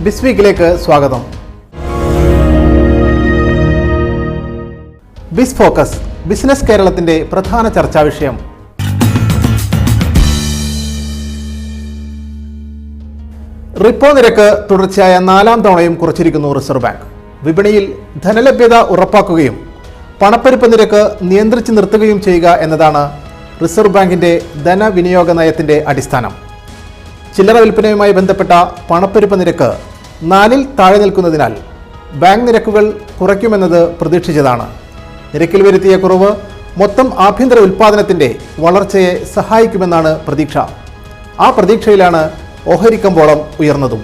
ബിസ് വീക്കിലേക്ക് സ്വാഗതം. ബിസ് focus business കേരളത്തിന്റെ പ്രധാന ചർച്ചാ വിഷയം. റിപ്പോ നിരക്ക് തുടർച്ചയായ 4ാം തവണയും കുറച്ചിരിക്കുന്നു റിസർവ് ബാങ്ക്. വിപണിയിൽ ധനലഭ്യത ഉറപ്പാക്കുകയും പണപ്പെരുപ്പ നിരക്ക് നിയന്ത്രിച്ചു നിർത്തുകയും ചെയ്യുക എന്നതാണ് റിസർവ് ബാങ്കിന്റെ ധനവിനിയോഗ നയത്തിന്റെ അടിസ്ഥാനം. ചില്ലറ വിൽപ്പനയുമായി ബന്ധപ്പെട്ട പണപ്പെരുപ്പ നിരക്ക് 4ൽ താഴെ നിൽക്കുന്നതിനാൽ ബാങ്ക് നിരക്കുകൾ കുറയ്ക്കുമെന്നത് പ്രതീക്ഷിച്ചതാണ്. നിരക്കിൽ വരുത്തിയ കുറവ് മൊത്തം ആഭ്യന്തര ഉൽപ്പാദനത്തിന്റെ വളർച്ചയെ സഹായിക്കുമെന്നാണ് പ്രതീക്ഷ. ആ പ്രതീക്ഷയിലാണ് ഓഹരി കമ്പോളം ഉയർന്നതും.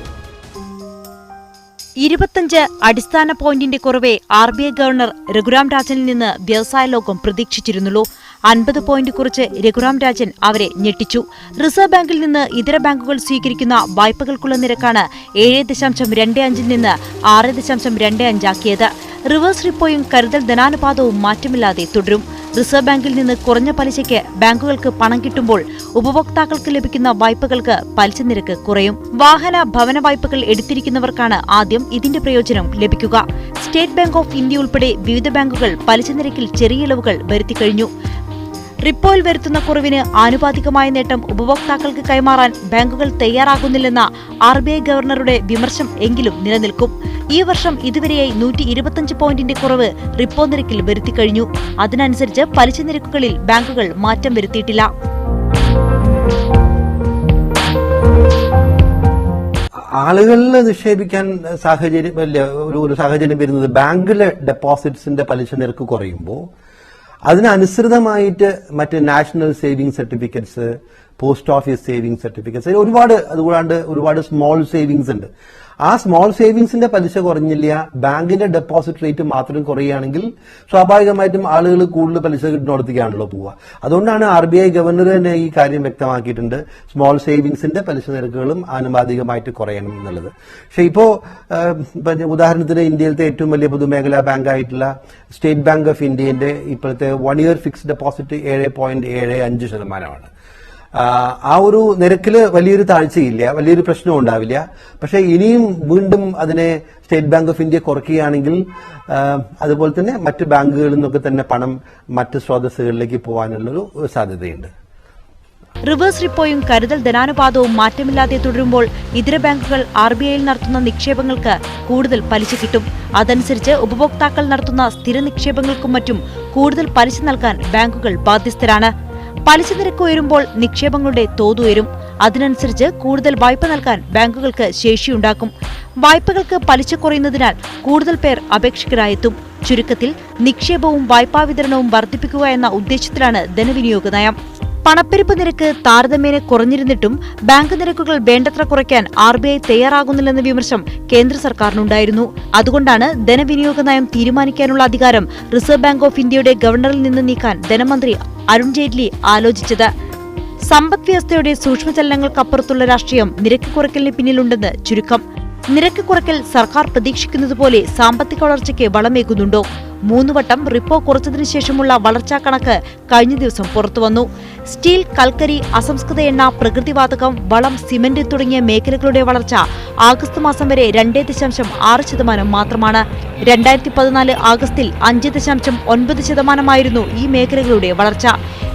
25 അടിസ്ഥാന പോയിന്റിന്റെ കുറവേ RBI ഗവർണർ രഘുറാം രാജനിൽ നിന്ന് വ്യവസായ ലോകം പ്രതീക്ഷിച്ചിരുന്നുള്ളൂ. 50 പോയിന്റ് കുറിച്ച് രഘുറാം രാജൻ അവരെ ഞെട്ടിച്ചു. റിസർവ് ബാങ്കിൽ നിന്ന് ഇതര ബാങ്കുകൾ സ്വീകരിക്കുന്ന വായ്പകൾക്കുള്ള നിരക്കാണ് 7.25 നിന്ന് 6.25 ആക്കിയത്. റിവേഴ്സ് റിപ്പോയും കരുതൽ ധനാനുപാതവും മാറ്റമില്ലാതെ തുടരും. റിസർവ് ബാങ്കിൽ നിന്ന് കുറഞ്ഞ പലിശയ്ക്ക് ബാങ്കുകൾക്ക് പണം കിട്ടുമ്പോൾ ഉപഭോക്താക്കൾക്ക് ലഭിക്കുന്ന വായ്പകൾക്ക് പലിശ നിരക്ക് കുറയും. വാഹന ഭവന വായ്പകൾ എടുത്തിരിക്കുന്നവർക്കാണ് ആദ്യം ഇതിന്റെ പ്രയോജനം ലഭിക്കുക. സ്റ്റേറ്റ് ബാങ്ക് ഓഫ് ഇന്ത്യ ഉൾപ്പെടെ വിവിധ ബാങ്കുകൾ പലിശ നിരക്കിൽ ചെറിയ ഇളവുകൾ വരുത്തിക്കഴിഞ്ഞു. റിപ്പോയിൽ വരുത്തുന്ന കുറവിന് ആനുപാതികമായ നേട്ടം ഉപഭോക്താക്കൾക്ക് കൈമാറാൻ ബാങ്കുകൾ തയ്യാറാകുന്നില്ലെന്ന RBI ഗവർണറുടെ വിമർശം എങ്കിലും നിലനിൽക്കും. ഈ വർഷം ഇതുവരെയായി 125 പോയിന്റിന്റെ കുറവ് റിപ്പോ നിരക്കിൽ വരുത്തിക്കഴിഞ്ഞു. അതിനനുസരിച്ച് പലിശ നിരക്കുകളിൽ ബാങ്കുകൾ മാറ്റം വരുത്തിയിട്ടില്ല. ആളുകളിൽ നിക്ഷേപിക്കാൻ ഒരു സാഹചര്യം വരുന്നത് ബാങ്കിലെ ഡെപ്പോസിറ്റ്സിന്റെ പലിശ നിരക്ക് കുറയുമ്പോൾ അതിനനുസൃതമായിട്ട് മറ്റ് national saving certificates, post office saving certificates, അതുകൂടാണ്ട് ഒരുപാട് സ്മോൾ സേവിങ്സ് ഉണ്ട്. ആ സ്മോൾ സേവിങ്സിന്റെ പലിശ കുറഞ്ഞില്ല, ബാങ്കിന്റെ ഡെപ്പോസിറ്റ് റേറ്റ് മാത്രം കുറയുകയാണെങ്കിൽ സ്വാഭാവികമായിട്ടും ആളുകൾ കൂടുതൽ പലിശ കിട്ടുന്നിടത്തേക്കാണല്ലോ പോവുക. അതുകൊണ്ടാണ് RBI ഗവർണർ തന്നെ ഈ കാര്യം വ്യക്തമാക്കിയിട്ടുണ്ട്, സ്മോൾ സേവിങ്സിന്റെ പലിശ നിരക്കുകളും ആനുപാതികമായിട്ട് കുറയണം എന്നുള്ളത്. പക്ഷെ ഇപ്പോ ഉദാഹരണത്തിന് ഇന്ത്യയിലത്തെ ഏറ്റവും വലിയ പൊതുമേഖലാ ബാങ്ക് ആയിട്ടുള്ള സ്റ്റേറ്റ് ബാങ്ക് ഓഫ് ഇന്ത്യന്റെ ഇപ്പോഴത്തെ 1 ഇയർ ഫിക്സ്ഡ് ഡെപ്പോസിറ്റ് 7.75%. ആ ഒരു നിരക്കില് വലിയൊരു താഴ്ചയില്ല, വലിയൊരു പ്രശ്നവും ഉണ്ടാവില്ല. പക്ഷെ ഇനിയും വീണ്ടും അതിനെ സ്റ്റേറ്റ് ബാങ്ക് ഓഫ് ഇന്ത്യ കുറയ്ക്കുകയാണെങ്കിൽ അതുപോലെ തന്നെ മറ്റ് ബാങ്കുകളിൽ നിന്നൊക്കെ തന്നെ പണം മറ്റ് സ്രോതസ്സുകളിലേക്ക് പോകാനുള്ളൊരു സാധ്യതയുണ്ട്. റിവേഴ്സ് റിപ്പോയും കരുതൽ ധനാനുപാതവും മാറ്റമില്ലാതെ തുടരുമ്പോൾ ഇതര ബാങ്കുകൾ RBIയിൽ നടത്തുന്ന നിക്ഷേപങ്ങൾക്ക് കൂടുതൽ പലിശ കിട്ടും. അതനുസരിച്ച് ഉപഭോക്താക്കൾ നടത്തുന്ന സ്ഥിര നിക്ഷേപങ്ങൾക്കും മറ്റും കൂടുതൽ പലിശ നൽകാൻ ബാങ്കുകൾ ബാധ്യസ്ഥരാണ്. പലിശ നിരക്ക് ഉയരുമ്പോൾ നിക്ഷേപങ്ങളുടെ തോത് ഉയരും. അതിനനുസരിച്ച് കൂടുതൽ വായ്പ നൽകാൻ ബാങ്കുകൾക്ക് ശേഷിയുണ്ടാക്കും. വായ്പകൾക്ക് പലിശ കുറയുന്നതിനാൽ കൂടുതൽ പേർ അപേക്ഷകരായെത്തും. ചുരുക്കത്തിൽ നിക്ഷേപവും വായ്പാ വിതരണവും വർദ്ധിപ്പിക്കുക എന്ന ഉദ്ദേശത്തിലാണ് ധനവിനിയോഗ നയം. പണപ്പെരുപ്പ് നിരക്ക് താരതമ്യേന കുറഞ്ഞിരുന്നിട്ടും ബാങ്ക് നിരക്കുകൾ വേണ്ടത്ര കുറയ്ക്കാൻ RBI തയ്യാറാകുന്നില്ലെന്ന വിമർശം കേന്ദ്ര സർക്കാരിനുണ്ടായിരുന്നു. അതുകൊണ്ടാണ് ധനവിനിയോഗ നയം തീരുമാനിക്കാനുള്ള അധികാരം റിസർവ് ബാങ്ക് ഓഫ് ഇന്ത്യയുടെ ഗവർണറിൽ നിന്ന് നീക്കാൻ ധനമന്ത്രി അരുൺ ജെയ്റ്റ്ലി ആലോചിച്ചത്. സമ്പദ് വ്യവസ്ഥയുടെ സൂക്ഷ്മചലനങ്ങൾക്കപ്പുറത്തുള്ള രാഷ്ട്രീയം നിരക്ക് കുറയ്ക്കലിന് പിന്നിലുണ്ടെന്ന് ചുരുക്കം. നിരക്ക് കുറയ്ക്കൽ സർക്കാർ പ്രതീക്ഷിക്കുന്നതുപോലെ സാമ്പത്തിക വളർച്ചയ്ക്ക് വളമേകുന്നുണ്ടോ? 3 വട്ടം റിപ്പോ കുറച്ചതിനു ശേഷമുള്ള വളർച്ചാ കണക്ക് കഴിഞ്ഞ ദിവസം പുറത്തുവന്നു. സ്റ്റീൽ, കൽക്കരി, അസംസ്കൃത എണ്ണ, പ്രകൃതിവാതകം, വളം, സിമന്റ് തുടങ്ങിയ മേഖലകളുടെ വളർച്ച ആഗസ്റ്റ് മാസം വരെ 2.6% മാത്രമാണ്. 2014 ആഗസ്റ്റിൽ 5.9% ഈ മേഖലകളുടെ വളർച്ച.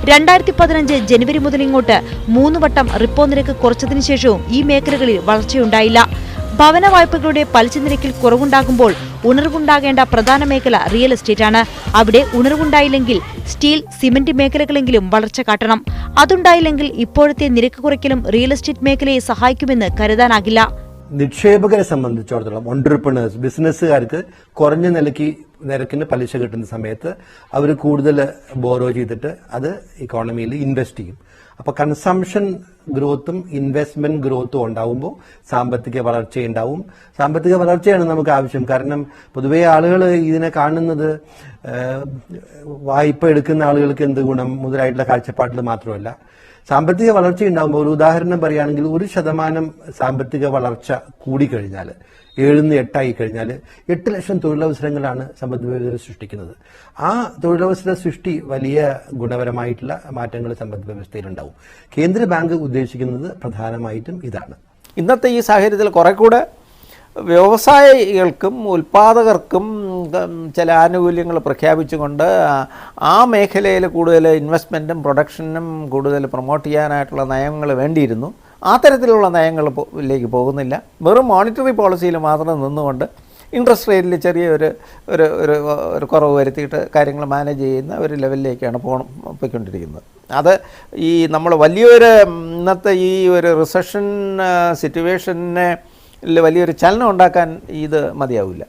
2015 ജനുവരി മുതൽ ഇങ്ങോട്ട് 3 വട്ടം റിപ്പോ നിരക്ക് കുറച്ചതിനു ശേഷവും ഈ മേഖലകളിൽ വളർച്ചയുണ്ടായില്ല. ഭവന വായ്പകളുടെ പലിശ നിരക്കിൽ കുറവുണ്ടാകുമ്പോൾ ഉണർവുണ്ടാകേണ്ട പ്രധാന മേഖല റിയൽ എസ്റ്റേറ്റാണ്. അവിടെ ഉണർവുണ്ടായില്ലെങ്കിൽ സ്റ്റീൽ, സിമന്റ് മേഖലകളെങ്കിലും വളർച്ച കാട്ടണം. അതുണ്ടായില്ലെങ്കിൽ ഇപ്പോഴത്തെ നിരക്ക് കുറയ്ക്കലും റിയൽ എസ്റ്റേറ്റ് മേഖലയെ സഹായിക്കുമെന്ന് കരുതാനാകില്ല. നിക്ഷേപകരെ സംബന്ധിച്ചിടത്തോളം ഓൺട്രപ്രണേഴ്സ്, ബിസിനസ്സുകാർക്ക് കുറഞ്ഞ നിരക്കിന് പലിശ കിട്ടുന്ന സമയത്ത് അവർ കൂടുതൽ ബോറോ ചെയ്തിട്ട് അത് ഇക്കോണമിയിൽ ഇൻവെസ്റ്റ് ചെയ്യും. അപ്പൊ കൺസംഷൻ ഗ്രോത്തും ഇൻവെസ്റ്റ്മെന്റ് ഗ്രോത്തും ഉണ്ടാവുമ്പോൾ സാമ്പത്തിക വളർച്ചയുണ്ടാവും. സാമ്പത്തിക വളർച്ചയാണ് നമുക്ക് ആവശ്യം. കാരണം പൊതുവേ ആളുകൾ ഇതിനെ കാണുന്നത് വായ്പ എടുക്കുന്ന ആളുകൾക്ക് എന്ത് ഗുണം മുതലായിട്ടുള്ള കാഴ്ചപ്പാടിൽ മാത്രമല്ല, സാമ്പത്തിക വളർച്ച ഉണ്ടാകുമ്പോൾ ഒരു ഉദാഹരണം പറയുകയാണെങ്കിൽ 1% സാമ്പത്തിക വളർച്ച കൂടിക്കഴിഞ്ഞാൽ 7-8 കഴിഞ്ഞാൽ 8 ലക്ഷം തൊഴിലവസരങ്ങളാണ് സമ്പദ് വ്യവസ്ഥ സൃഷ്ടിക്കുന്നത്. ആ തൊഴിലവസര സൃഷ്ടി വലിയ ഗുണപരമായിട്ടുള്ള മാറ്റങ്ങൾ സമ്പദ് വ്യവസ്ഥയിലുണ്ടാവും. കേന്ദ്ര ബാങ്ക് ഉദ്ദേശിക്കുന്നത് പ്രധാനമായിട്ടും ഇതാണ്. ഇന്നത്തെ ഈ സാഹചര്യത്തിൽ കുറെ കൂടെ വ്യവസായികൾക്കും ഉൽപ്പാദകർക്കും ചില ആനുകൂല്യങ്ങൾ പ്രഖ്യാപിച്ചുകൊണ്ട് ആ മേഖലയിൽ കൂടുതൽ ഇൻവെസ്റ്റ്മെൻറ്റും പ്രൊഡക്ഷനും കൂടുതൽ പ്രൊമോട്ട് ചെയ്യാനായിട്ടുള്ള നയങ്ങൾ വേണ്ടിയിരുന്നു. ആ തരത്തിലുള്ള നയങ്ങളിലേക്ക് പോകുന്നില്ല. വെറും മോണിറ്ററി പോളിസിയിൽ മാത്രം നിന്നുകൊണ്ട് ഇൻട്രസ്റ്റ് റേറ്റിൽ ചെറിയ ഒരു കുറവ് വരുത്തിയിട്ട് കാര്യങ്ങൾ മാനേജ് ചെയ്യുന്ന ഒരു ലെവലിലേക്കാണ് പോയിക്കൊണ്ടിരിക്കുന്നത്. അത് ഈ നമ്മൾ വലിയൊരു ഇന്നത്തെ ഈ ഒരു റിസഷൻ സിറ്റുവേഷനെ വലിയൊരു ചലനം ഉണ്ടാക്കാൻ ഇത് മതിയാവില്ല.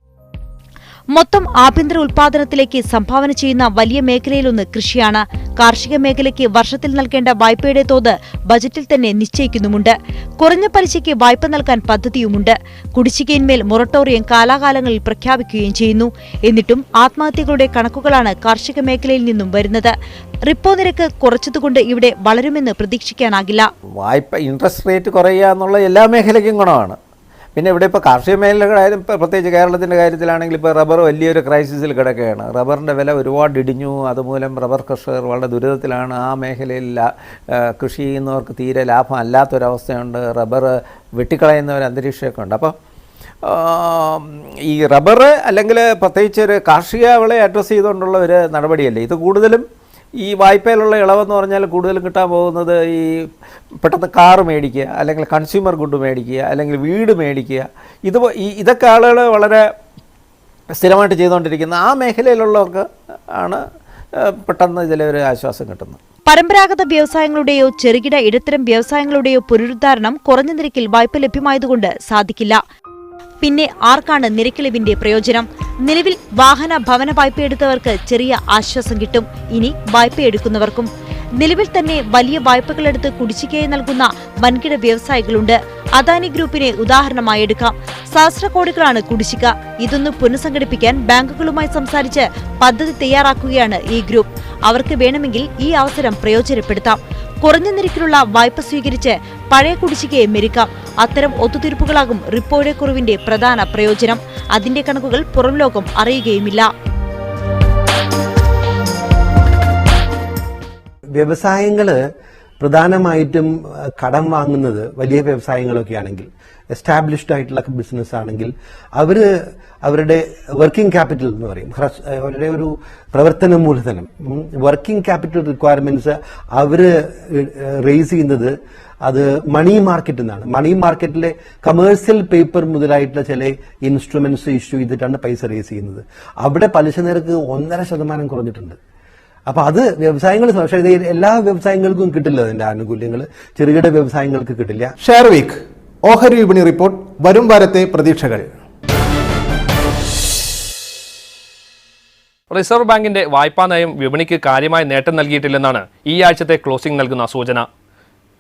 മൊത്തം ആഭ്യന്തര ഉൽപാദനത്തിലേക്ക് സംഭാവന ചെയ്യുന്ന വലിയ മേഖലയിലൊന്ന് കൃഷിയാണ്. കാർഷിക മേഖലയ്ക്ക് വർഷത്തിൽ നൽകേണ്ട വായ്പയുടെ തോത് ബജറ്റിൽ തന്നെ നിശ്ചയിക്കുന്നുമുണ്ട്. കുറഞ്ഞ പലിശയ്ക്ക് വായ്പ നൽകാൻ പദ്ധതിയുമുണ്ട്. കുടിശ്ശികയിന്മേൽ മൊറട്ടോറിയം കാലാകാലങ്ങളിൽ പ്രഖ്യാപിക്കുകയും ചെയ്യുന്നു. എന്നിട്ടും ആത്മഹത്യകളുടെ കണക്കുകളാണ് കാർഷിക മേഖലയിൽ നിന്നും വരുന്നത്. റിപ്പോ നിരക്ക് കുറച്ചതുകൊണ്ട് ഇവിടെ വളരുമെന്ന് പ്രതീക്ഷിക്കാനാകില്ല. വായ്പ ഇൻട്രസ്റ്റ് റേറ്റ് കുറയുക എന്നുള്ള എല്ലാ മേഖലയ്ക്കും ഗുണമാണ്. പിന്നെ ഇവിടെ ഇപ്പോൾ കാർഷിക മേഖലകളായാലും ഇപ്പോൾ പ്രത്യേകിച്ച് കേരളത്തിൻ്റെ കാര്യത്തിലാണെങ്കിൽ ഇപ്പോൾ റബ്ബർ വലിയൊരു ക്രൈസിസിൽ കിടക്കുകയാണ്. റബ്ബറിൻ്റെ വില ഒരുപാട് ഇടിഞ്ഞു. അതുമൂലം റബ്ബർ കർഷകർ വളരെ ദുരിതത്തിലാണ്. ആ മേഖലയിൽ കൃഷി ചെയ്യുന്നവർക്ക് തീരെ ലാഭം അല്ലാത്തൊരവസ്ഥയുണ്ട്. റബ്ബർ വെട്ടിക്കളയുന്ന ഒരു അന്തരീക്ഷമൊക്കെ ഉണ്ട്. അപ്പോൾ ഈ റബ്ബർ അല്ലെങ്കിൽ പ്രത്യേകിച്ച് ഒരു കാർഷിക വിളയെ അഡ്രസ്സ് ചെയ്തുകൊണ്ടുള്ള ഒരു നടപടിയല്ലേ ഇത്. കൂടുതലും ഈ വായ്പയിലുള്ള ഇളവെന്ന് പറഞ്ഞാൽ കൂടുതലും കിട്ടാൻ പോകുന്നത് ഈ പെട്ടെന്ന് കാറ് മേടിക്കുക, അല്ലെങ്കിൽ കൺസ്യൂമർ ഗുഡ് മേടിക്കുക, അല്ലെങ്കിൽ വീട് മേടിക്കുക. ഇതൊക്കെ ആളുകൾ വളരെ സ്ഥിരമായിട്ട് ചെയ്തുകൊണ്ടിരിക്കുന്ന ആ മേഖലയിലുള്ളവർക്ക് ആണ് പെട്ടെന്ന് ഇതിലൊരു ആശ്വാസം കിട്ടുന്നത്. പരമ്പരാഗത വ്യവസായങ്ങളുടെയോ ചെറുകിട ഇടത്തരം വ്യവസായങ്ങളുടെയോ പുനരുദ്ധാരണം കുറഞ്ഞ നിരക്കിൽ വായ്പ ലഭ്യമായതുകൊണ്ട് സാധിക്കില്ല. പിന്നെ ആർക്കാണ് നിരക്കിളിവിന്റെ പ്രയോജനം? നിലവിൽ വാഹന ഭവന വായ്പയെടുത്തവർക്ക് ചെറിയ ആശ്വാസം കിട്ടും. ഇനി വായ്പയെടുക്കുന്നവർക്കും. നിലവിൽ തന്നെ വലിയ വായ്പകളെടുത്ത് കുടിശ്ശികയായി നൽകുന്ന വൻകിട വ്യവസായികളുണ്ട്. അദാനി ഗ്രൂപ്പിനെ ഉദാഹരണമായി എടുക്കാം. സഹസ്രകോടികളാണ് കുടിശ്ശിക. ഇതൊന്ന് പുനഃസംഘടിപ്പിക്കാൻ ബാങ്കുകളുമായി സംസാരിച്ച് പദ്ധതി തയ്യാറാക്കുകയാണ് ഈ ഗ്രൂപ്പ്. അവർക്ക് വേണമെങ്കിൽ ഈ അവസരം പ്രയോജനപ്പെടുത്താം. കുറഞ്ഞ നിരക്കിലുള്ള വായ്പ സ്വീകരിച്ച് പഴയ കുടിശ്ശികയെ മെരുക്കാം. അത്തരം ഒത്തുതീർപ്പുകളാകും റിപ്പോയുടെ കുറവിന്റെ പ്രധാന പ്രയോജനം. അതിന്റെ കണക്കുകൾ പുറം ലോകം അറിയുകയുമില്ല. വ്യവസായങ്ങള് പ്രധാനമായിട്ടും കടം വാങ്ങുന്നത് വലിയ വ്യവസായങ്ങളൊക്കെ ആണെങ്കിൽ, എസ്റ്റാബ്ലിഷ്ഡ് ആയിട്ടുള്ള ബിസിനസ് ആണെങ്കിൽ അവരുടെ വർക്കിംഗ് ക്യാപിറ്റൽ എന്ന് പറയും, അവരുടെ ഒരു പ്രവർത്തന മൂലധനം, വർക്കിംഗ് ക്യാപിറ്റൽ റിക്വയർമെന്റ്സ് അവര് റേസ് ചെയ്യുന്നത് അത് മണി മാർക്കറ്റിൽ നിന്നാണ്. മണി മാർക്കറ്റിലെ കമേഴ്സ്യൽ പേപ്പർ മുതലായിട്ടുള്ള ചില ഇൻസ്ട്രുമെന്റ്സ് ഇഷ്യൂ ചെയ്തിട്ടാണ് പൈസ റേസ് ചെയ്യുന്നത്. അവിടെ പലിശ നിരക്ക് 1.5% കുറഞ്ഞിട്ടുണ്ട്. അപ്പൊ അത് വ്യവസായങ്ങൾ, പക്ഷേ എല്ലാ വ്യവസായങ്ങൾക്കും കിട്ടില്ല അതിന്റെ ആനുകൂല്യങ്ങൾ, ചെറുകിട വ്യവസായങ്ങൾക്ക് കിട്ടില്ല. ഷെയർ വീക്ക് ഓഹരി വിപണി റിപ്പോർട്ട്. വരും വാരത്തെ പ്രതീക്ഷകൾ. റിസർവ് ബാങ്കിന്റെ വായ്പാ നയം വിപണിക്ക് കാര്യമായ നേട്ടം നൽകിയിട്ടില്ലെന്നാണ് ഈ ആഴ്ചത്തെ ക്ലോസിംഗ് നൽകുന്ന സൂചന.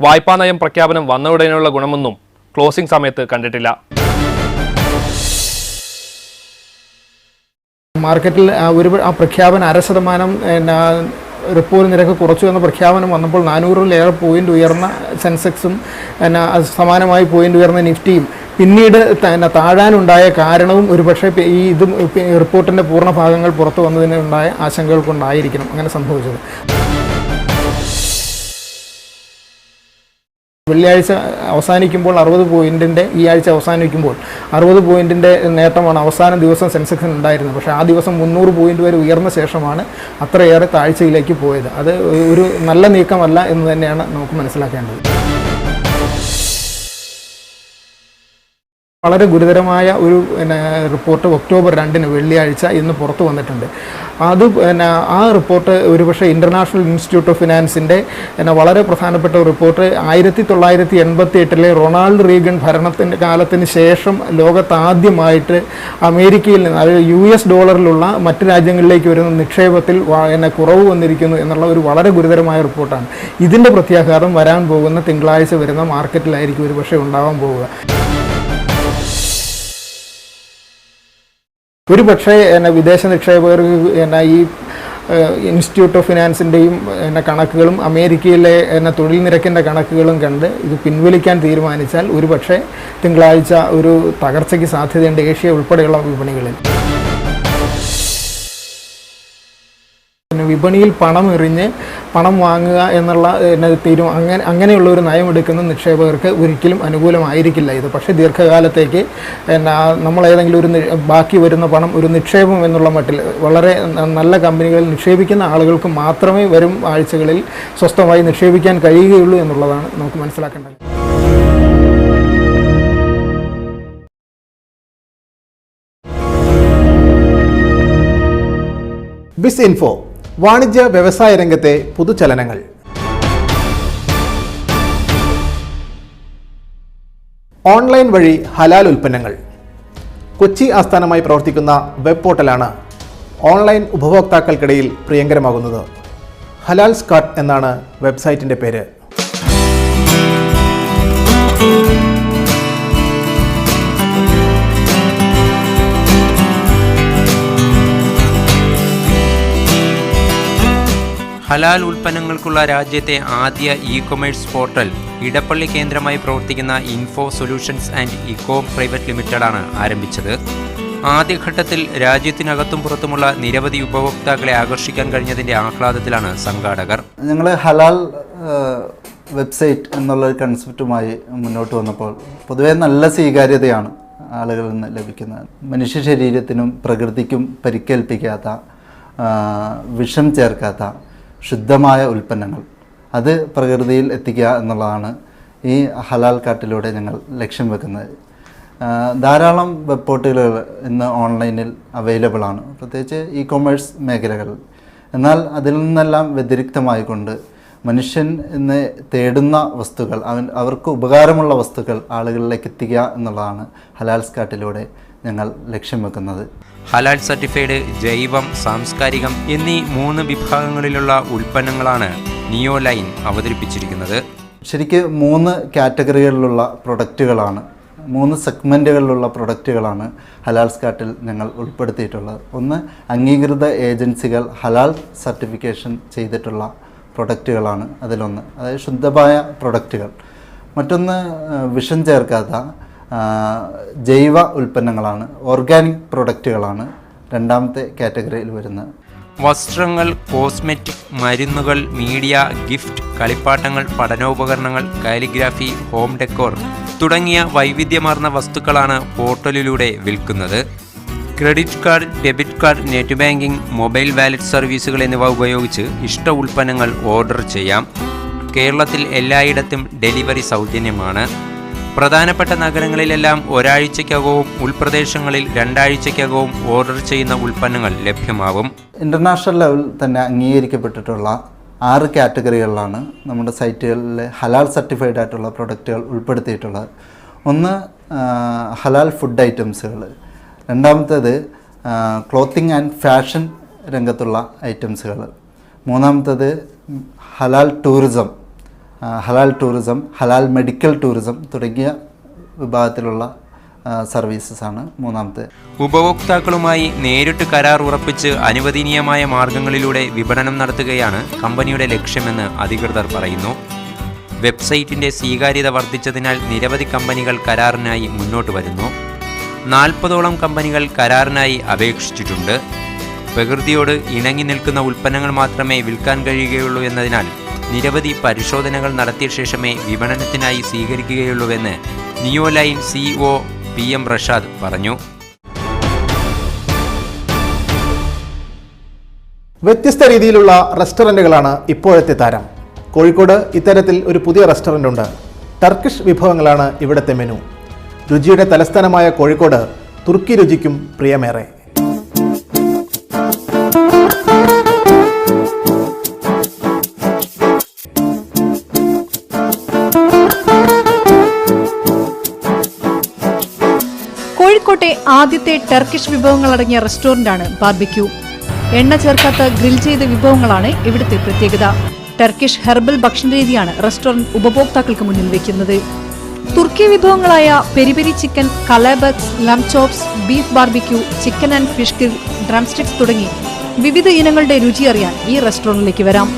വായ്പാ നയം പ്രഖ്യാപനം വന്നയുടനെയുള്ള ഗുണമൊന്നും ക്ലോസിംഗ് സമയത്ത് കണ്ടിട്ടില്ല. മാർക്കറ്റിൽ ആ പ്രഖ്യാപനം 0.5% റിപ്പോ നിരക്ക് കുറച്ചു എന്ന പ്രഖ്യാപനം വന്നപ്പോൾ 400-ലേറെ പോയിന്റ് ഉയർന്ന സെൻസെക്സും സമാനമായി പോയിന്റ് ഉയർന്ന നിഫ്റ്റിയും പിന്നീട് താഴാനുണ്ടായ കാരണവും ഒരുപക്ഷെ ഈ റിപ്പോർട്ടിന്റെ പൂർണ്ണ ഭാഗങ്ങൾ പുറത്തു വന്നതിനുണ്ടായ ആശങ്കകൾ കൊണ്ടായിരിക്കണം അങ്ങനെ സംഭവിച്ചത്. വെള്ളിയാഴ്ച അവസാനിക്കുമ്പോൾ 60 പോയിന്റിൻ്റെ, ഈ ആഴ്ച അവസാനിക്കുമ്പോൾ 60 പോയിന്റിൻ്റെ നേട്ടമാണ് അവസാന ദിവസം സെൻസെക്സിന് ഉണ്ടായിരുന്നത്. പക്ഷേ ആ ദിവസം 300 പോയിന്റ് വരെ ഉയർന്ന ശേഷമാണ് അത്രയേറെ താഴ്ചയിലേക്ക് പോയത്. അത് ഒരു നല്ല നീക്കമല്ല എന്ന് തന്നെയാണ് നമുക്ക് മനസ്സിലാക്കേണ്ടത്. വളരെ ഗുരുതരമായ ഒരു റിപ്പോർട്ട് ഒക്ടോബർ 2 വെള്ളിയാഴ്ച ഇന്ന് പുറത്തു വന്നിട്ടുണ്ട്. അത് ആ റിപ്പോർട്ട് ഒരുപക്ഷെ ഇന്റർനാഷണൽ ഇൻസ്റ്റിറ്റ്യൂട്ട് ഓഫ് ഫിനാൻസിൻ്റെ വളരെ പ്രധാനപ്പെട്ട റിപ്പോർട്ട് 1988 റൊണാൾഡ് റീഗൻ ഭരണത്തിൻ്റെ കാലത്തിന് ശേഷം ലോകത്താദ്യമായിട്ട് അമേരിക്കയിൽ നിന്ന്, അതായത് US ഡോളറിലുള്ള മറ്റ് രാജ്യങ്ങളിലേക്ക് വരുന്ന നിക്ഷേപത്തിൽ കുറവ് വന്നിരിക്കുന്നു എന്നുള്ള ഒരു വളരെ ഗുരുതരമായ റിപ്പോർട്ടാണ്. ഇതിൻ്റെ പ്രത്യാഘാതം വരാൻ പോകുന്ന തിങ്കളാഴ്ച വരുന്ന മാർക്കറ്റിലായിരിക്കും ഒരുപക്ഷെ ഉണ്ടാവാൻ പോവുക. ഒരു പക്ഷേ വിദേശ നിക്ഷേപകർക്ക് ഈ ഇൻസ്റ്റിറ്റ്യൂട്ട് ഓഫ് ഫിനാൻസിൻ്റെയും കണക്കുകളും അമേരിക്കയിലെ തൊഴിൽ നിരക്കിൻ്റെ കണക്കുകളും കണ്ട് ഇത് പിൻവലിക്കാൻ തീരുമാനിച്ചാൽ ഒരുപക്ഷെ തിങ്കളാഴ്ച ഒരു തകർച്ചയ്ക്ക് സാധ്യതയുണ്ട് ഏഷ്യ ഉൾപ്പെടെയുള്ള വിപണികളിൽ. വിപണിയിൽ പണം എറിഞ്ഞ് പണം വാങ്ങുക എന്നുള്ള അങ്ങനെയുള്ള ഒരു നയമെടുക്കുന്ന നിക്ഷേപകർക്ക് ഒരിക്കലും അനുകൂലമായിരിക്കില്ല ഇത്. പക്ഷേ ദീർഘകാലത്തേക്ക് നമ്മൾ ഏതെങ്കിലും ഒരു ബാക്കി വരുന്ന പണം ഒരു നിക്ഷേപം എന്നുള്ള മട്ടിൽ വളരെ നല്ല കമ്പനികളിൽ നിക്ഷേപിക്കുന്ന ആളുകൾക്ക് മാത്രമേ വരും ആഴ്ചകളിൽ സ്വസ്ഥമായി നിക്ഷേപിക്കാൻ കഴിയുകയുള്ളൂ എന്നുള്ളതാണ് നമുക്ക് മനസ്സിലാക്കേണ്ടത്. ബിസ് ഇൻഫോ വാണിജ്യ വ്യവസായ രംഗത്തെ പുതുചലനങ്ങൾ. ഓൺലൈൻ വഴി ഹലാൽ ഉൽപ്പന്നങ്ങൾ. കൊച്ചി ആസ്ഥാനമായി പ്രവർത്തിക്കുന്ന വെബ് പോർട്ടലാണ് ഓൺലൈൻ ഉപഭോക്താക്കൾക്കിടയിൽ പ്രിയങ്കരമാകുന്നത്. ഹലാൽസ് കാർട്ട് എന്നാണ് വെബ്സൈറ്റിൻ്റെ പേര്. ഹലാൽ ഉൽപ്പന്നങ്ങൾക്കുള്ള രാജ്യത്തെ ആദ്യ ഇ-കൊമേഴ്സ് പോർട്ടൽ ഇടപ്പള്ളി കേന്ദ്രമായി പ്രവർത്തിക്കുന്ന ഇൻഫോ സൊല്യൂഷൻസ് ആൻഡ് ഇക്കോം പ്രൈവറ്റ് ലിമിറ്റഡാണ് ആരംഭിച്ചത്. ആദ്യഘട്ടത്തിൽ രാജ്യത്തിനകത്തും പുറത്തുമുള്ള നിരവധി ഉപഭോക്താക്കളെ ആകർഷിക്കാൻ കഴിഞ്ഞതിൻ്റെ ആഹ്ലാദത്തിലാണ് സംഘാടകർ. ഞങ്ങൾ ഹലാൽ വെബ്സൈറ്റ് എന്നുള്ള കൺസെപ്റ്റുമായി മുന്നോട്ട് വന്നപ്പോൾ പൊതുവേ നല്ല സ്വീകാര്യതയാണ് ആളുകളിൽ നിന്ന് ലഭിക്കുന്നത്. മനുഷ്യ ശരീരത്തിനും പ്രകൃതിക്കും പരിക്കേൽപ്പിക്കാത്ത, വിഷം ചേർക്കാത്ത ശുദ്ധമായ ഉൽപ്പന്നങ്ങൾ അത് പ്രകൃതിയിൽ എത്തിക്കുക എന്നുള്ളതാണ് ഈ ഹലാൽ കാർട്ടിലൂടെ ഞങ്ങൾ ലക്ഷ്യം വെക്കുന്നത്. ധാരാളം വെബ് പോർട്ടലുകൾ ഇന്ന് ഓൺലൈനിൽ അവൈലബിൾ ആണ്, പ്രത്യേകിച്ച് ഇ-കൊമേഴ്സ് മേഖലകളിൽ. എന്നാൽ അതിൽ നിന്നെല്ലാം വ്യതിരിക്തമായിക്കൊണ്ട് മനുഷ്യൻ ഇന്ന് തേടുന്ന വസ്തുക്കൾ, അവർക്ക് ഉപകാരമുള്ള വസ്തുക്കൾ ആളുകളിലേക്ക് എത്തിക്കുക എന്നുള്ളതാണ് ഹലാൽസ് കാർട്ടിലൂടെ ഞങ്ങൾ ലക്ഷ്യം വെക്കുന്നത്. ഹലാൽ സർട്ടിഫൈഡ്, ജൈവം, സാംസ്കാരികം എന്നീ 3 വിഭാഗങ്ങളിലുള്ള ഉൽപ്പന്നങ്ങളാണ് നിയോ ലൈൻ അവതരിപ്പിച്ചിരിക്കുന്നത്. ശരിക്ക് 3 കാറ്റഗറികളിലുള്ള പ്രൊഡക്റ്റുകളാണ്, 3 സെഗ്മെൻറ്റുകളിലുള്ള പ്രൊഡക്റ്റുകളാണ് ഹലാൽസ് കാർട്ടിൽ ഞങ്ങൾ ഉൾപ്പെടുത്തിയിട്ടുള്ളത്. ഒന്ന്, അംഗീകൃത ഏജൻസികൾ ഹലാൽ സർട്ടിഫിക്കേഷൻ ചെയ്തിട്ടുള്ള പ്രൊഡക്റ്റുകളാണ് അതിലൊന്ന്, അതായത് ശുദ്ധമായ പ്രൊഡക്റ്റുകൾ. മറ്റൊന്ന്, വിഷം ചേർക്കാത്ത ജൈവ ഉൽപ്പന്നങ്ങളാണ്, ഓർഗാനിക് പ്രൊഡക്റ്റുകളാണ് രണ്ടാമത്തെ കാറ്റഗറിയിൽ വരുന്നത്. വസ്ത്രങ്ങൾ, കോസ്മെറ്റിക്, മരുന്നുകൾ, മീഡിയ, ഗിഫ്റ്റ്, കളിപ്പാട്ടങ്ങൾ, പഠനോപകരണങ്ങൾ, കാലിഗ്രാഫി, ഹോം ഡെക്കോർ തുടങ്ങിയ വൈവിധ്യമാർന്ന വസ്തുക്കളാണ് പോർട്ടലിലൂടെ വിൽക്കുന്നത്. Credit card, debit card, net banking, mobile wallet സർവീസുകൾ എന്നിവ ഉപയോഗിച്ച് ഇഷ്ട ഉൽപ്പന്നങ്ങൾ ഓർഡർ ചെയ്യാം. കേരളത്തിൽ എല്ലായിടത്തും ഡെലിവറി സൗജന്യമാണ്. പ്രധാനപ്പെട്ട നഗരങ്ങളിലെല്ലാം ഒരാഴ്ചയ്ക്കകവും ഉൾപ്രദേശങ്ങളിൽ 2 ആഴ്ചയ്ക്കകവും ഓർഡർ ചെയ്യുന്ന ഉൽപ്പന്നങ്ങൾ ലഭ്യമാവും. ഇൻ്റർനാഷണൽ ലെവലിൽ തന്നെ അംഗീകരിക്കപ്പെട്ടിട്ടുള്ള 6 കാറ്റഗറികളിലാണ് നമ്മുടെ സൈറ്റുകളിൽ ഹലാൽ സർട്ടിഫൈഡ് ആയിട്ടുള്ള പ്രൊഡക്റ്റുകൾ ഉൾപ്പെടുത്തിയിട്ടുള്ളത്. ഒന്ന്, ഹലാൽ ഫുഡ് ഐറ്റംസുകൾ. രണ്ടാമത്തേത് ക്ലോത്തിങ് ആൻഡ് ഫാഷൻ രംഗത്തുള്ള ഐറ്റംസുകൾ. മൂന്നാമത്തേത് ഹലാൽ ടൂറിസം, ഹലാൽ മെഡിക്കൽ ടൂറിസം തുടങ്ങിയ വിഭാഗത്തിലുള്ള സർവീസസാണ് മൂന്നാമത്തെ. ഉപഭോക്താക്കളുമായി നേരിട്ട് കരാർ ഉറപ്പിച്ച് അനുവദനീയമായ മാർഗങ്ങളിലൂടെ വിപണനം നടത്തുകയാണ് കമ്പനിയുടെ ലക്ഷ്യമെന്ന് അധികൃതർ പറയുന്നു. വെബ്സൈറ്റിൻ്റെ സ്വീകാര്യത വർദ്ധിച്ചതിനാൽ നിരവധി കമ്പനികൾ കരാറിനായി മുന്നോട്ട് വരുന്നു. 40ഓളം കമ്പനികൾ കരാറിനായി അപേക്ഷിച്ചിട്ടുണ്ട്. പ്രകൃതിയോട് ഇണങ്ങി നിൽക്കുന്ന ഉൽപ്പന്നങ്ങൾ മാത്രമേ വിൽക്കാൻ കഴിയുകയുള്ളൂ എന്നതിനാൽ നിരവധി പരിശോധനകൾ നടത്തിയ ശേഷമേ വിപണനത്തിനായി സ്വീകരിക്കുകയുള്ളൂവെന്ന് നിയോ ലൈൻ CEO PM റഷാദ് പറഞ്ഞു. വ്യത്യസ്ത രീതിയിലുള്ള റെസ്റ്റോറൻറ്റുകളാണ് ഇപ്പോഴത്തെ താരം. കോഴിക്കോട് ഇത്തരത്തിൽ ഒരു പുതിയ റെസ്റ്റോറൻ്റ് ഉണ്ട്. ടർക്കിഷ് വിഭവങ്ങളാണ് ഇവിടുത്തെ മെനു. രുചിയുടെ തലസ്ഥാനമായ കോഴിക്കോട് തുർക്കി രുചിക്കും പ്രിയമേറെ. കോഴിക്കോട്ടെ ആദ്യത്തെ ടർക്കിഷ് വിഭവങ്ങളടങ്ങിയ റെസ്റ്റോറന്റാണ് ബാർബിക്യൂ. എണ്ണ ചേർക്കാത്ത ഗ്രിൽ ചെയ്ത വിഭവങ്ങളാണ് ഇവിടുത്തെ പ്രത്യേകത. ടർക്കിഷ് ഹെർബൽ ഭക്ഷണരീതിയാണ് റെസ്റ്റോറന്റ് ഉപഭോക്താക്കൾക്ക് മുന്നിൽ വയ്ക്കുന്നത്. തുർക്കി വിഭവങ്ങളായ പെരി ചിക്കൻ, കലാബക്സ്, ലം chops, beef barbecue, chicken and fish grill, drum sticks തുടങ്ങി വിവിധ ഇനങ്ങളുടെ രുചി അറിയാൻ ഈ റെസ്റ്റോറന്റിലേക്ക് വരാം.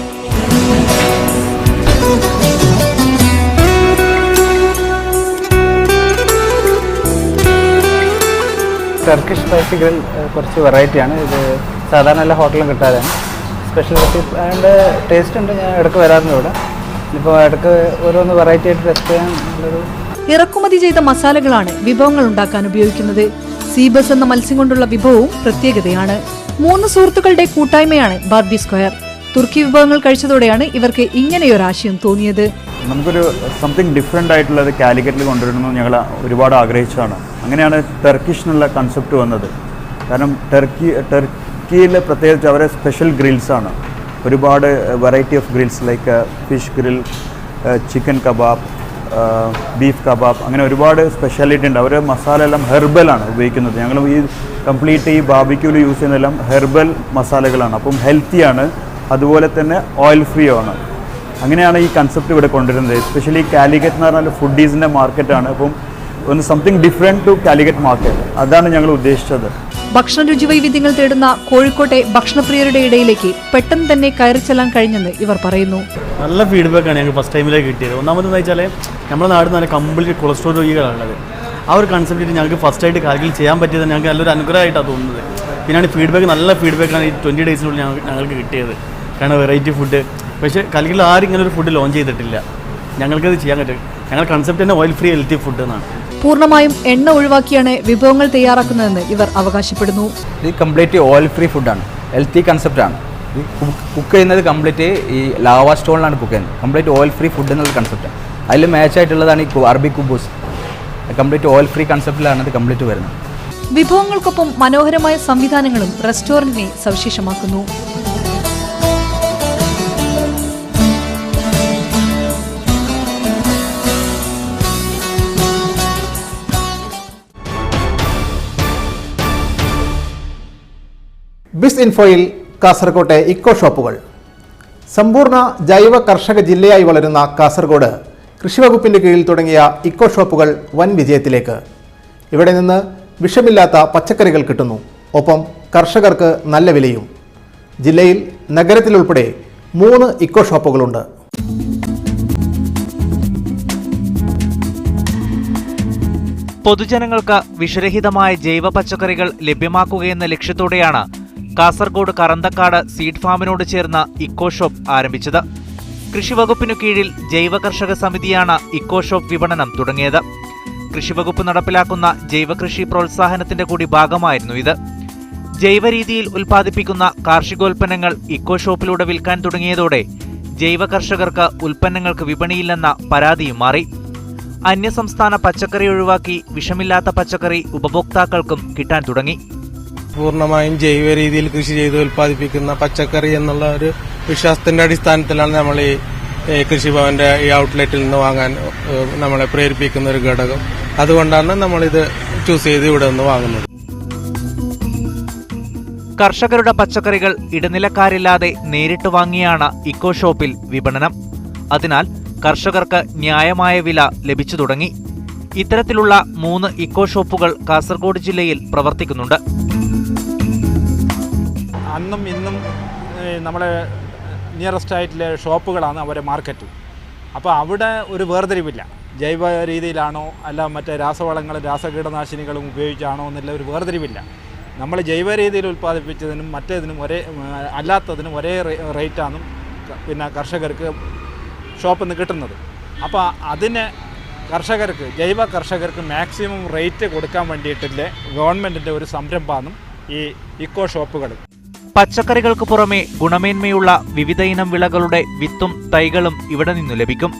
ടർക്കിഷ് സ്പൈസി ഗ്രിൽ കുറച്ച് വെറൈറ്റിയാണ്. ഇത് സാധാരണ എല്ലാ ഹോട്ടലിലും കിട്ടാതെയാണ്. സ്പെഷ്യൽ അതിൻ്റെ ടേസ്റ്റ് ഉണ്ട്. ഞാൻ ഇടയ്ക്ക് വരാറുണ്ട് ഇവിടെ. ഇപ്പോൾ ഇടയ്ക്ക് ഓരോന്ന് വെറൈറ്റി ആയിട്ട് ടെസ്റ്റ് ചെയ്യാൻ ഉള്ളൊരു. ഇറക്കുമതി ചെയ്ത മസാലകളാണ് വിഭവങ്ങൾ ഉണ്ടാക്കാൻ ഉപയോഗിക്കുന്നത്. സീബസ് എന്ന മത്സ്യം കൊണ്ടുള്ള വിഭവവും പ്രത്യേകതയാണ്. 3 സുഹൃത്തുക്കളുടെ കൂട്ടായ്മയാണ് ബാർബി സ്ക്വയർ. തുർക്കി വിഭവങ്ങൾ കഴിച്ചതോടെയാണ് ഇവർക്ക് ഇങ്ങനെയൊരാശയം തോന്നിയത്. നമുക്കൊരു സംതിങ് ഡിഫറെൻ്റ് ആയിട്ടുള്ളത് കാലിക്കറ്റിൽ കൊണ്ടുവരണമെന്ന് ഞങ്ങൾ ഒരുപാട് ആഗ്രഹിച്ചതാണ്. അങ്ങനെയാണ് ടർക്കിഷ് എന്നുള്ള കൺസെപ്റ്റ് വന്നത്. കാരണം ടർക്കിയിൽ പ്രത്യേകിച്ച് അവരെ സ്പെഷ്യൽ ഗ്രിൽസാണ്. ഒരുപാട് variety of grills like fish grill, chicken kebab, beef kebab, അങ്ങനെ ഒരുപാട് സ്പെഷ്യാലിറ്റി ഉണ്ട്. അവർ മസാല എല്ലാം ഹെർബലാണ് ഉപയോഗിക്കുന്നത്. ഞങ്ങൾ ഈ കംപ്ലീറ്റ് ഈ ബാർബിക്യൂവിൽ യൂസ് ചെയ്യുന്നതെല്ലാം ഹെർബൽ മസാലകളാണ്. അപ്പം ഹെൽത്തിയാണ്, അതുപോലെ തന്നെ ഓയിൽ ഫ്രീ ആണ്. അങ്ങനെയാണ് ഈ കൺസെപ്റ്റ് ഇവിടെ കൊണ്ടുവരുന്നത്. എസ്പെഷ്യലി കാലിക്കറ്റ് എന്ന് പറഞ്ഞാൽ ഫുഡീസിൻ്റെ മാർക്കറ്റാണ്. അപ്പം ഒന്ന് something different to Calicut market, അതാണ് ഞങ്ങൾ ഉദ്ദേശിച്ചത്. ഭക്ഷണ രുചി വൈവിധ്യങ്ങൾ തേടുന്ന കോഴിക്കോട്ടെ ഭക്ഷണപ്രിയരുടെ ഇടയിലേക്ക് പെട്ടെന്ന് തന്നെ കയറിച്ചെല്ലാൻ കഴിഞ്ഞെന്ന് ഇവർ പറയുന്നു. നല്ല ഫീഡ്ബാക്കാണ് ഞങ്ങൾക്ക് ഫസ്റ്റ് ടൈമിലേക്ക് കിട്ടിയത്. ഒന്നാമതെന്ന് വെച്ചാൽ നമ്മുടെ നാട്ടിൽ നല്ല കംപ്ലീറ്റ് കൊളസ്ട്രോൾ രോഗികളാണുള്ളത്. ആ ഒരു കൺസെപ്റ്റ് ഞങ്ങൾക്ക് ഫസ്റ്റായിട്ട് കാലിക്കറ്റ് ചെയ്യാൻ പറ്റിയത് ഞങ്ങൾക്ക് നല്ലൊരു അനുഗ്രഹമായിട്ടാണ് തോന്നുന്നത്. പിന്നെയാണ് ഫീഡ്ബാക്ക്, നല്ല ഫീഡ്ബാക്കാണ് ഈ 20 ഡേയ്സിനുള്ളിൽ ഞങ്ങൾക്ക് കിട്ടിയത്. കാരണം വെറൈറ്റി ഫുഡ്, പക്ഷേ കാലിക്കറ്റിൽ ആരും ഇങ്ങനെ ഒരു ഫുഡ് ലോഞ്ച് ചെയ്തിട്ടില്ല. ഞങ്ങൾക്കത് ചെയ്യാൻ പറ്റും. ഞങ്ങളുടെ കൺസെപ്റ്റ് തന്നെ ഓയിൽ ഫ്രീ ഹെൽത്തി ഫുഡ് എന്നാണ്. പൂർണ്ണമായും എണ്ണ ഒഴിവാക്കിയാണ് വിഭവങ്ങൾ തയ്യാറാക്കുന്നതെന്ന് ഇവർ അവകാശപ്പെടുന്നു. ഇത് കംപ്ലീറ്റ് ഓയിൽ ഫ്രീ ഫുഡാണ്, ഹെൽത്തി കൺസെപ്റ്റാണ്. കുക്ക് ചെയ്യുന്നത് കംപ്ലീറ്റ് ഈ ലാവ സ്റ്റോണിലാണ് കുക്ക് ചെയ്യുന്നത്. കംപ്ലീറ്റ് ഓയിൽ ഫ്രീ ഫുഡ് എന്നുള്ള കൺസെപ്റ്റാണ്. അതിൽ മാച്ച് ആയിട്ടുള്ളതാണ് ഈ അറബി കുബൂസ്. കംപ്ലീറ്റ് ഓയിൽ ഫ്രീ കൺസെപ്റ്റിലാണ് ഇത് കംപ്ലീറ്റ് വരുന്നത്. വിഭവങ്ങൾക്കൊപ്പം മനോഹരമായ സംവിധാനങ്ങളും റെസ്റ്റോറന്റിനെ സവിശേഷമാക്കുന്നു. ബിസ് ഇൻഫോയിൽ കാസർകോട്ടെ ഇക്കോ ഷോപ്പുകൾ. സമ്പൂർണ്ണ ജൈവ കർഷക ജില്ലയായി വളരുന്ന കാസർഗോഡ് കൃഷിവകുപ്പിൻ്റെ കീഴിൽ തുടങ്ങിയ ഇക്കോ ഷോപ്പുകൾ വൻ വിജയത്തിലേക്ക്. ഇവിടെ നിന്ന് വിഷമില്ലാത്ത പച്ചക്കറികൾ കിട്ടുന്നു, ഒപ്പം കർഷകർക്ക് നല്ല വിലയും. ജില്ലയിൽ നഗരത്തിലുൾപ്പെടെ 3 ഇക്കോ ഷോപ്പുകളുണ്ട്. പൊതുജനങ്ങൾക്ക് വിഷരഹിതമായ ജൈവ പച്ചക്കറികൾ ലഭ്യമാക്കുകയെന്ന ലക്ഷ്യത്തോടെയാണ് കാസർഗോഡ് കറന്തക്കാട് സീഡ് ഫാമിനോട് ചേർന്ന ഇക്കോ ഷോപ്പ് ആരംഭിച്ചത്. കൃഷിവകുപ്പിനു കീഴിൽ ജൈവ കർഷക സമിതിയാണ് ഇക്കോ ഷോപ്പ് വിപണനം തുടങ്ങിയത്. കൃഷിവകുപ്പ് നടപ്പിലാക്കുന്ന ജൈവകൃഷി പ്രോത്സാഹനത്തിന്റെ കൂടി ഭാഗമായിരുന്നു ഇത്. ജൈവ രീതിയിൽ ഉൽപ്പാദിപ്പിക്കുന്ന കാർഷികോൽപ്പന്നങ്ങൾ ഇക്കോ ഷോപ്പിലൂടെ വിൽക്കാൻ തുടങ്ങിയതോടെ ജൈവ കർഷകർക്ക് ഉൽപ്പന്നങ്ങൾക്ക് വിപണിയില്ലെന്ന പരാതിയും മാറി. അന്യസംസ്ഥാന പച്ചക്കറി ഒഴിവാക്കി വിഷമില്ലാത്ത പച്ചക്കറി ഉപഭോക്താക്കൾക്കും കിട്ടാൻ തുടങ്ങി. പൂർണ്ണമായും ജൈവ രീതിയിൽ കൃഷി ചെയ്ത് ഉൽപ്പാദിപ്പിക്കുന്ന പച്ചക്കറി എന്നുള്ള ഒരു വിശ്വാസത്തിന്റെ അടിസ്ഥാനത്തിലാണ് നമ്മൾ ഈ കൃഷിഭവന്റെ ഈ ഔട്ട്ലെറ്റിൽ നിന്ന് വാങ്ങാൻ നമ്മളെ പ്രേരിപ്പിക്കുന്ന ഒരു ഘടകം. അതുകൊണ്ടാണ് നമ്മളിത് ചൂസ് ചെയ്ത് ഇവിടെ നിന്ന് വാങ്ങുന്നത്. കർഷകരുടെ പച്ചക്കറികൾ ഇടനിലക്കാരില്ലാതെ നേരിട്ട് വാങ്ങിയാണ് ഇക്കോ ഷോപ്പിൽ വിപണനം. അതിനാൽ കർഷകർക്ക് ന്യായമായ വില ലഭിച്ചു തുടങ്ങി. ഇത്തരത്തിലുള്ള 3 ഇക്കോ ഷോപ്പുകൾ കാസർഗോഡ് ജില്ലയിൽ പ്രവർത്തിക്കുന്നുണ്ട്. അന്നും ഇന്നും നമ്മുടെ നിയറസ്റ്റ് ആയിട്ടുള്ള ഷോപ്പുകളാണ് അവരെ മാർക്കറ്റ്. അപ്പോൾ അവിടെ ഒരു വേർതിരിവില്ല. ജൈവ രീതിയിലാണോ അല്ല മറ്റേ രാസവളങ്ങളും രാസകീടനാശിനികളും ഉപയോഗിച്ചാണോ എന്നുള്ള ഒരു വേർതിരിവില്ല. നമ്മൾ ജൈവ രീതിയിൽ ഉൽപ്പാദിപ്പിച്ചതിനും മറ്റേതിനും അല്ലാത്തതിനും ഒരേ റേറ്റാണ് പിന്നെ കർഷകർക്ക് ഷോപ്പിൽ നിന്ന് കിട്ടുന്നത്. അപ്പോൾ അതിന് ജൈവ കർഷകർക്ക് മാക്സിമം റേറ്റ് കൊടുക്കാൻ വേണ്ടിയിട്ടുള്ള ഗവൺമെൻറ്റിൻ്റെ ഒരു സംരംഭമാണ് ഈ ഇക്കോ ഷോപ്പുകൾ. പച്ചക്കറികൾക്ക് പുറമെ ഗുണമേന്മയുള്ള വിവിധ ഇനം വിളകളുടെ വിത്തും തൈകളും ഇവിടെ നിന്നു ലഭിക്കും.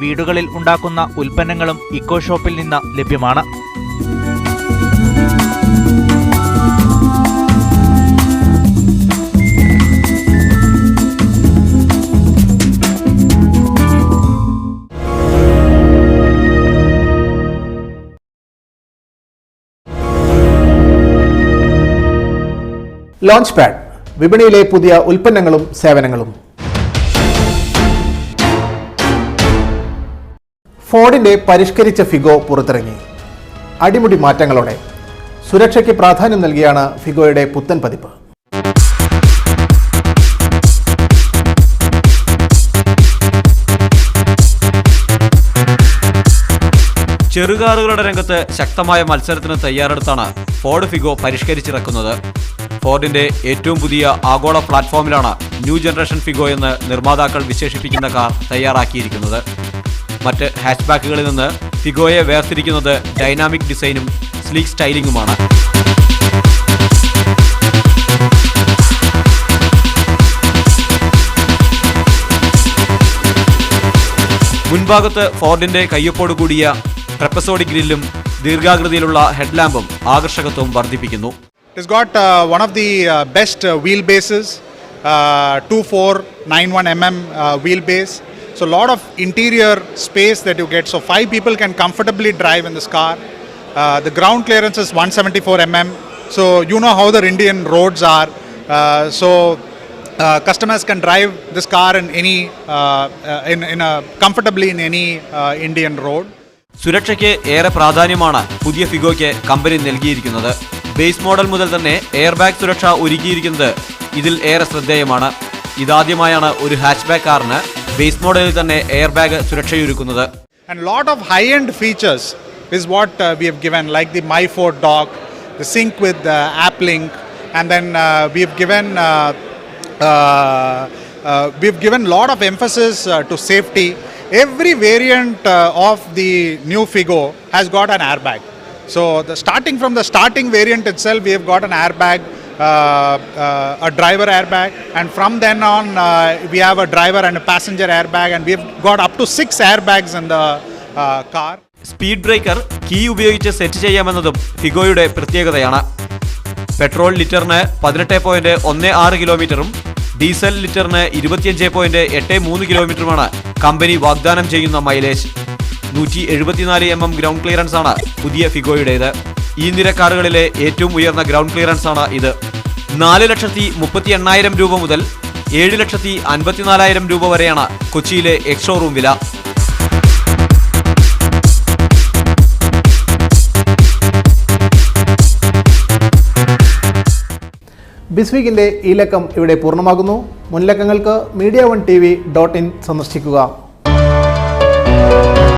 വീടുകളിൽ ഉണ്ടാക്കുന്ന ഉൽപ്പന്നങ്ങളും ഇക്കോ ഷോപ്പിൽ നിന്ന് ലഭ്യമാണ്. ലോഞ്ച് പാഡ്, വിപണിയിലെ പുതിയ ഉൽപ്പന്നങ്ങളും സേവനങ്ങളും. ഫോർഡിന്റെ പരിഷ്കരിച്ച ഫിഗോ പുറത്തിറങ്ങി. അടിമുടി മാറ്റങ്ങളോടെ സുരക്ഷയ്ക്ക് പ്രാധാന്യം നൽകിയാണ് ഫിഗോയുടെ പുത്തൻ പതിപ്പ്. ചെറുകാറുകളുടെ രംഗത്ത് ശക്തമായ മത്സരത്തിന് തയ്യാറെടുത്താണ് ഫോർഡ് ഫിഗോ പരിഷ്കരിച്ചിറക്കുന്നത്. ഫോർഡിന്റെ ഏറ്റവും പുതിയ ആഗോള പ്ലാറ്റ്ഫോമിലാണ് ന്യൂ ജനറേഷൻ ഫിഗോ എന്ന് നിർമ്മാതാക്കൾ വിശേഷിപ്പിക്കുന്ന കാർ തയ്യാറാക്കിയിരിക്കുന്നത്. മറ്റ് ഹാച്ച്ബാക്കുകളിൽ നിന്ന് ഫിഗോയെ വേർതിരിക്കുന്നത് ഡൈനാമിക് ഡിസൈനും സ്ലീക്ക് സ്റ്റൈലിംഗുമാണ്. മുൻഭാഗത്ത് ഫോർഡിന്റെ കയ്യൊപ്പോട് കൂടിയ ട്രപ്പസോഡിക് ഗ്രില്ലും ദീർഘാകൃതിയിലുള്ള ഹെഡ്ലാമ്പും ആകർഷകത്വം വർദ്ധിപ്പിക്കുന്നു. It's got one of the best wheelbases, 2491 mm wheelbase. So a lot of interior space that you get. So 5 people can comfortably drive in this car. The ground clearance is 174 mm. So you know how the Indian roads are. Customers can drive this car in any comfortably in any Indian road. സുരക്ഷയ്ക്ക് ഏറെ പ്രാധാന്യമാണ് പുതിയ ഫിഗോയ്ക്ക് company നൽകിയിരിക്കുന്നത്. Base model മുതൽ തന്നെ air bag സുരക്ഷ ഒരുക്കിയിരിക്കുന്നത് ഇതിൽ ഏറെ ശ്രദ്ധേയമാണ്. ഇതാദ്യമായാണ് ഒരു ഹാച്ച്ബാക്ക് കാറിന് ബേസ് മോഡലിൽ തന്നെ എയർ ബാഗ് സുരക്ഷയൊരുക്കുന്നത്. And lot of high-end features is what we have given, like the My Ford dock, the sync with App Link, and then we have given lot of emphasis to safety. Every variant of the new Figo has got an airbag. So starting from the starting variant itself, we have got an airbag, a driver airbag, and from then on we have a driver and a passenger airbag, and we have got up to 6 airbags in the car. Speed breaker key ഉപയോഗിച്ച് സെറ്റ് ചെയ്യാമെന്നതും ഫിഗോയുടെ പ്രത്യേകതയാണ്. Petrol ലിറ്ററിന് 18.16 കിലോമീറ്ററും diesel ലിറ്ററിന് 25.83 കിലോമീറ്ററുമാണ് company വാഗ്ദാനം ചെയ്യുന്ന മൈലേജ്. 174 mm ഗ്രൗണ്ട് ക്ലിയറൻസ് ആണ് പുതിയ ഫിഗോയുടേത്. ഈ നിര കാറുകളിലെ ഏറ്റവും ഉയർന്ന ഗ്രൗണ്ട് ക്ലിയറൻസ് ആണ് ഇത്. 4,38,000 രൂപ മുതൽ 7,54,000 രൂപ വരെയാണ് കൊച്ചിയിലെ എക്സ് ഷോറൂം വില. ബിസ്വീക്കിൻ്റെ ഈ ലക്കം ഇവിടെ പൂർണ്ണമാകുന്നു. മുൻലക്കങ്ങൾക്ക് media1tv.in സന്ദർശിക്കുക.